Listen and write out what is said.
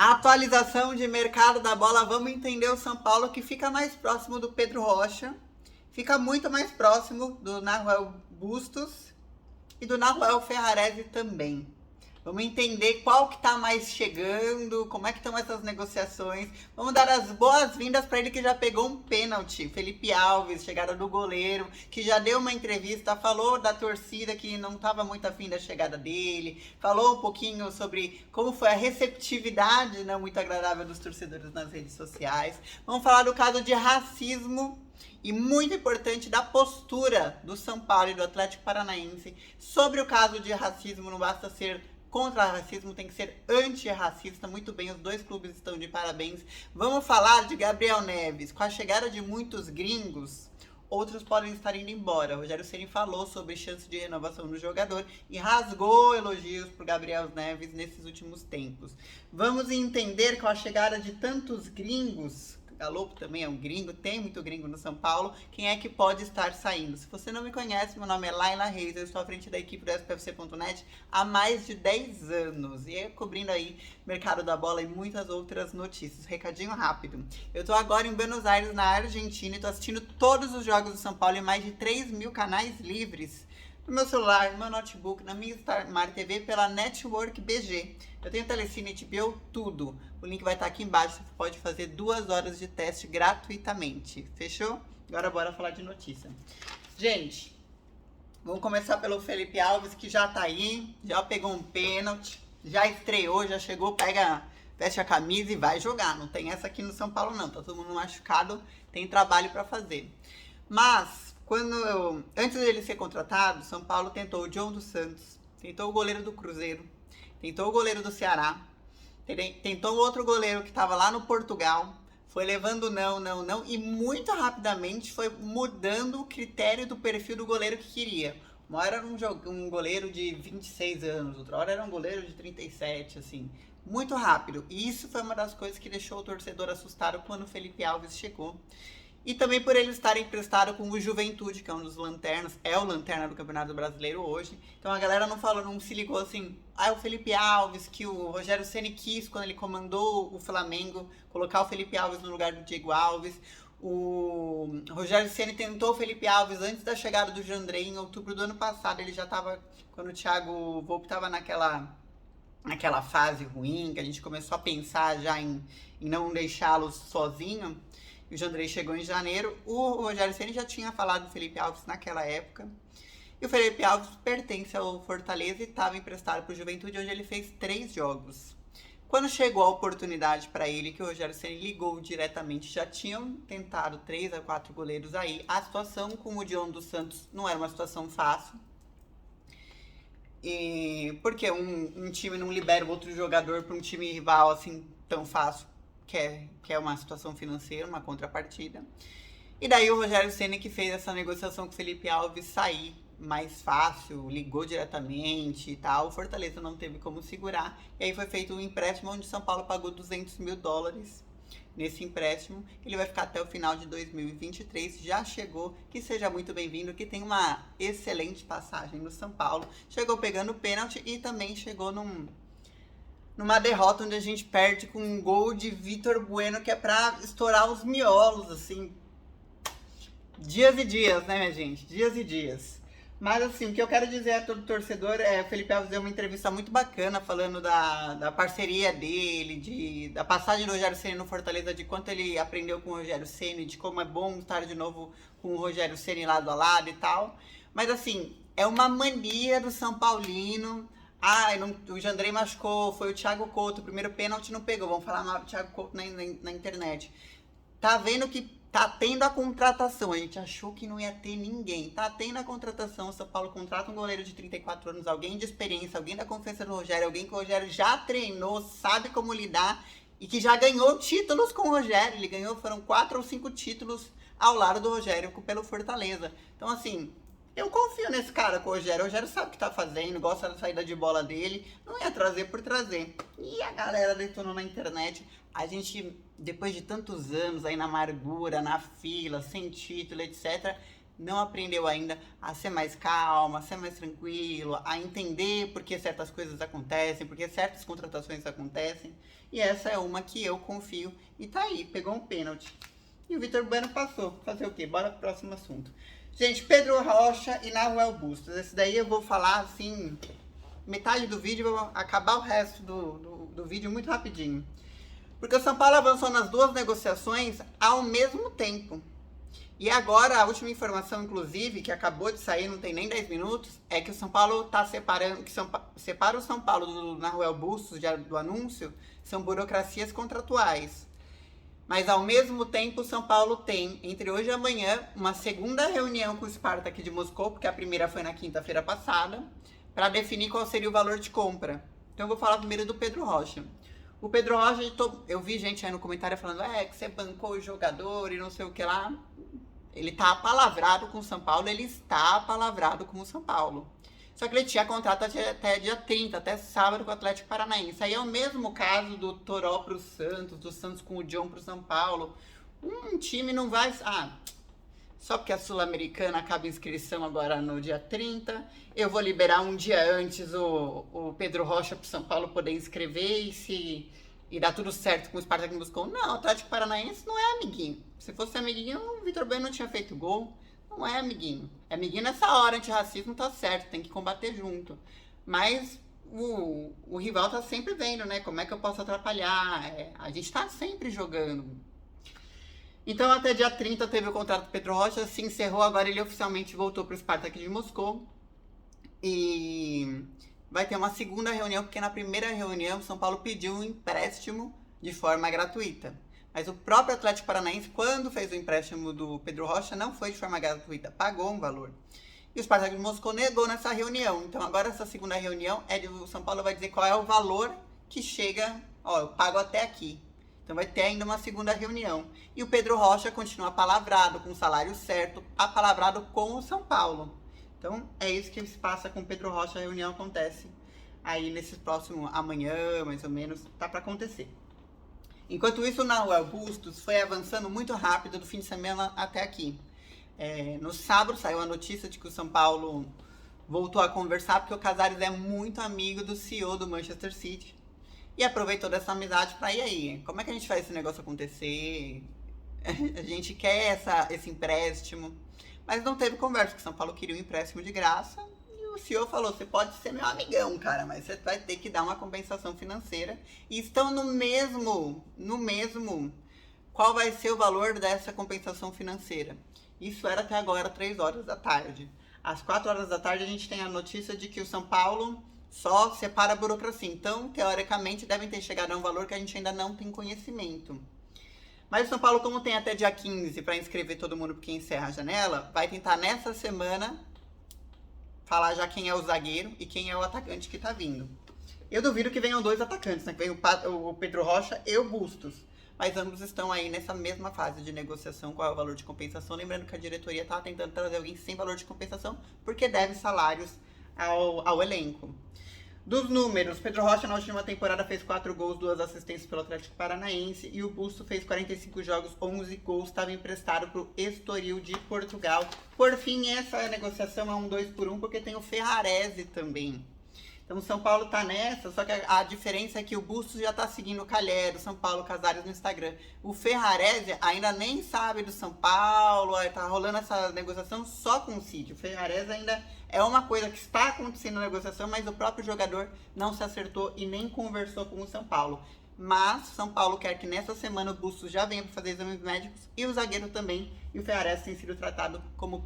A atualização de mercado da bola, vamos entender o São Paulo que fica mais próximo do Pedro Rocha, fica muito mais próximo do Nahuel Bustos e do Nahuel Ferrarese também. Vamos entender qual que tá mais chegando, como é que estão essas negociações. Vamos dar as boas-vindas para ele que já pegou um pênalti. Felipe Alves, chegada do goleiro, que já deu uma entrevista, falou da torcida que não estava muito afim da chegada dele, falou um pouquinho sobre como foi a receptividade não muito agradável dos torcedores nas redes sociais. Vamos falar do caso de racismo e muito importante da postura do São Paulo e do Atlético Paranaense sobre o caso de racismo. Não basta ser contra racismo, tem que ser antirracista. Muito bem, os dois clubes estão de parabéns. Vamos falar de Gabriel Neves. Com a chegada de muitos gringos, outros podem estar indo embora. Rogério Ceni falou sobre chance de renovação do jogador e rasgou elogios para Gabriel Neves nesses últimos tempos. Vamos entender com a chegada de tantos gringos, Galopo também é um gringo, tem muito gringo no São Paulo, quem é que pode estar saindo? Se você não me conhece, meu nome é Laila Reis, eu estou à frente da equipe do SPFC.net há mais de 10 anos, e cobrindo aí mercado da bola e muitas outras notícias. Recadinho rápido, eu estou agora em Buenos Aires, na Argentina, e estou assistindo todos os jogos do São Paulo em mais de 3 mil canais livres, no meu celular, no meu notebook, na minha Smart TV, pela Network BG. Eu tenho Telecine, HBO, tudo. O link vai estar aqui embaixo, você pode fazer 2 horas de teste gratuitamente. Fechou? Agora bora falar de notícia. Gente, vamos começar pelo Felipe Alves, que já tá aí, já pegou um pênalti, já estreou, já chegou, veste a camisa e vai jogar. Não tem essa aqui no São Paulo não, tá todo mundo machucado, tem trabalho para fazer. Mas antes dele ser contratado, São Paulo tentou o John dos Santos, tentou o goleiro do Cruzeiro, tentou o goleiro do Ceará, tentou outro goleiro que estava lá no Portugal, foi levando não, e muito rapidamente foi mudando o critério do perfil do goleiro que queria. Uma hora era um goleiro de 26 anos, outra hora era um goleiro de 37, assim, muito rápido. E isso foi uma das coisas que deixou o torcedor assustado quando o Felipe Alves chegou. E também por ele estar emprestado com o Juventude, que é um dos lanternas, é o lanterna do Campeonato Brasileiro hoje. Então a galera não se ligou assim, é o Felipe Alves, que o Rogério Ceni quis, quando ele comandou o Flamengo, colocar o Felipe Alves no lugar do Diego Alves. O Rogério Ceni tentou o Felipe Alves antes da chegada do Jandrei, em outubro do ano passado. Ele já estava, quando o Thiago Volpe estava naquela fase ruim, que a gente começou a pensar já em não deixá-lo sozinho. O Jandrei chegou em janeiro. O Rogério Ceni já tinha falado do Felipe Alves naquela época. E o Felipe Alves pertence ao Fortaleza e estava emprestado para o Juventude, onde ele fez 3 jogos. Quando chegou a oportunidade para ele, que o Rogério Ceni ligou diretamente, já tinham tentado 3 a 4 goleiros aí. A situação com o John dos Santos não era uma situação fácil. Porque um time não libera o outro jogador para um time rival assim tão fácil. Que é uma situação financeira, uma contrapartida. E daí o Rogério Ceni que fez essa negociação com o Felipe Alves sair mais fácil, ligou diretamente e tal. O Fortaleza não teve como segurar. E aí foi feito um empréstimo onde São Paulo pagou $200 mil nesse empréstimo. Ele vai ficar até o final de 2023. Já chegou, que seja muito bem-vindo, que tem uma excelente passagem no São Paulo. Chegou pegando pênalti e também chegou numa derrota onde a gente perde com um gol de Vitor Bueno, que é pra estourar os miolos, assim. Dias e dias, né, minha gente? Dias e dias. Mas, assim, o que eu quero dizer a todo torcedor é o Felipe Alves deu uma entrevista muito bacana falando da parceria dele, da passagem do Rogério Ceni no Fortaleza, de quanto ele aprendeu com o Rogério Ceni, de como é bom estar de novo com o Rogério Ceni lado a lado e tal. Mas, assim, é uma mania do São Paulino. O Jandrei machucou, foi o Thiago Couto, o primeiro pênalti não pegou, vamos falar mal do Thiago Couto na internet. Tá vendo que tá tendo a contratação, a gente achou que não ia ter ninguém. Tá tendo a contratação, o São Paulo contrata um goleiro de 34 anos, alguém de experiência, alguém da confiança do Rogério, alguém que o Rogério já treinou, sabe como lidar e que já ganhou títulos com o Rogério. Ele ganhou, foram 4 ou 5 títulos ao lado do Rogério pelo Fortaleza. Então, assim, eu confio nesse cara com o Rogério. O Rogério sabe o que tá fazendo, gosta da saída de bola dele. Não ia trazer por trazer. E a galera detonou na internet. A gente, depois de tantos anos aí na amargura, na fila, sem título, etc., não aprendeu ainda a ser mais calmo, a ser mais tranquilo, a entender por que certas coisas acontecem, por que certas contratações acontecem. E essa é uma que eu confio e tá aí, pegou um pênalti. E o Vitor Bueno passou. Fazer o quê? Bora pro próximo assunto. Gente, Pedro Rocha e Nahuel Bustos. Esse daí eu vou falar assim, metade do vídeo, vou acabar o resto do vídeo muito rapidinho. Porque o São Paulo avançou nas duas negociações ao mesmo tempo. E agora, a última informação, inclusive, que acabou de sair, não tem nem 10 minutos, é que o São Paulo está separando, separa o São Paulo do Nahuel Bustos, do anúncio, são burocracias contratuais. Mas, ao mesmo tempo, o São Paulo tem, entre hoje e amanhã, uma segunda reunião com o Spartak de Moscou, porque a primeira foi na quinta-feira passada, para definir qual seria o valor de compra. Então, eu vou falar primeiro do Pedro Rocha. O Pedro Rocha, eu vi gente aí no comentário falando que você bancou o jogador e não sei o que lá. Ele tá apalavrado com o São Paulo, ele está apalavrado com o São Paulo. Só que ele tinha contrato até dia 30, até sábado com o Atlético Paranaense. Aí é o mesmo caso do Toró pro Santos, do Santos com o John pro São Paulo. Um time não vai... só porque a Sul-Americana acaba a inscrição agora no dia 30, eu vou liberar um dia antes o Pedro Rocha pro São Paulo poder inscrever e dar tudo certo com o Spartak em Moscou. Não, o Atlético Paranaense não é amiguinho. Se fosse amiguinho, o Vitor Bueno não tinha feito gol. Não é amiguinho. É amiguinho nessa hora, antirracismo tá certo, tem que combater junto. Mas o rival tá sempre vendo, né? Como é que eu posso atrapalhar? A gente tá sempre jogando. Então, até dia 30 teve o contrato do Pedro Rocha, se encerrou, agora ele oficialmente voltou pro Spartak de Moscou. E vai ter uma segunda reunião, porque na primeira reunião o São Paulo pediu um empréstimo de forma gratuita. Mas o próprio Atlético Paranaense, quando fez o empréstimo do Pedro Rocha, não foi de forma gratuita, pagou um valor. E o Spartak de Moscou negou nessa reunião. Então agora essa segunda reunião, o São Paulo vai dizer qual é o valor que chega, eu pago até aqui. Então vai ter ainda uma segunda reunião. E o Pedro Rocha continua apalavrado, com o salário certo, apalavrado com o São Paulo. Então é isso que se passa com o Pedro Rocha, a reunião acontece aí nesse próximo amanhã, mais ou menos, tá para acontecer. Enquanto isso, o Nahuel Bustos foi avançando muito rápido do fim de semana até aqui. No sábado saiu a notícia de que o São Paulo voltou a conversar, porque o Casares é muito amigo do CEO do Manchester City. E aproveitou dessa amizade para ir aí. Como é que a gente faz esse negócio acontecer? A gente quer esse empréstimo. Mas não teve conversa, porque o São Paulo queria um empréstimo de graça. E o CEO falou, você pode ser meu amigão, cara, mas você vai ter que dar uma compensação financeira. E estão no mesmo, qual vai ser o valor dessa compensação financeira. Isso era até agora, 3 horas da tarde. Às 4 horas da tarde a gente tem a notícia de que o São Paulo só separa a burocracia. Então, teoricamente, devem ter chegado a um valor que a gente ainda não tem conhecimento. Mas o São Paulo, como tem até dia 15 para inscrever todo mundo porque encerra a janela, vai tentar nessa semana falar já quem é o zagueiro e quem é o atacante que tá vindo. Eu duvido que venham 2 atacantes, né? Que vem o Pedro Rocha e o Bustos. Mas ambos estão aí nessa mesma fase de negociação, qual é o valor de compensação. Lembrando que a diretoria tá tentando trazer alguém sem valor de compensação, porque deve salários ao elenco. Dos números, Pedro Rocha na última temporada fez 4 gols, 2 assistências pelo Atlético Paranaense, e o Busto fez 45 jogos, 11 gols, estava emprestado para o Estoril de Portugal. Por fim, essa negociação é um 2 por 1, porque tem o Ferrarese também. Então o São Paulo tá nessa, só que a diferença é que o Bustos já tá seguindo o Calhero, São Paulo, Casares no Instagram. O Ferrarese ainda nem sabe do São Paulo, tá rolando essa negociação só com o City. O Ferrarese ainda é uma coisa que está acontecendo na negociação, mas o próprio jogador não se acertou e nem conversou com o São Paulo. Mas São Paulo quer que nessa semana o Bustos já venha para fazer exames médicos e o zagueiro também. E o Ferrarese tem sido tratado como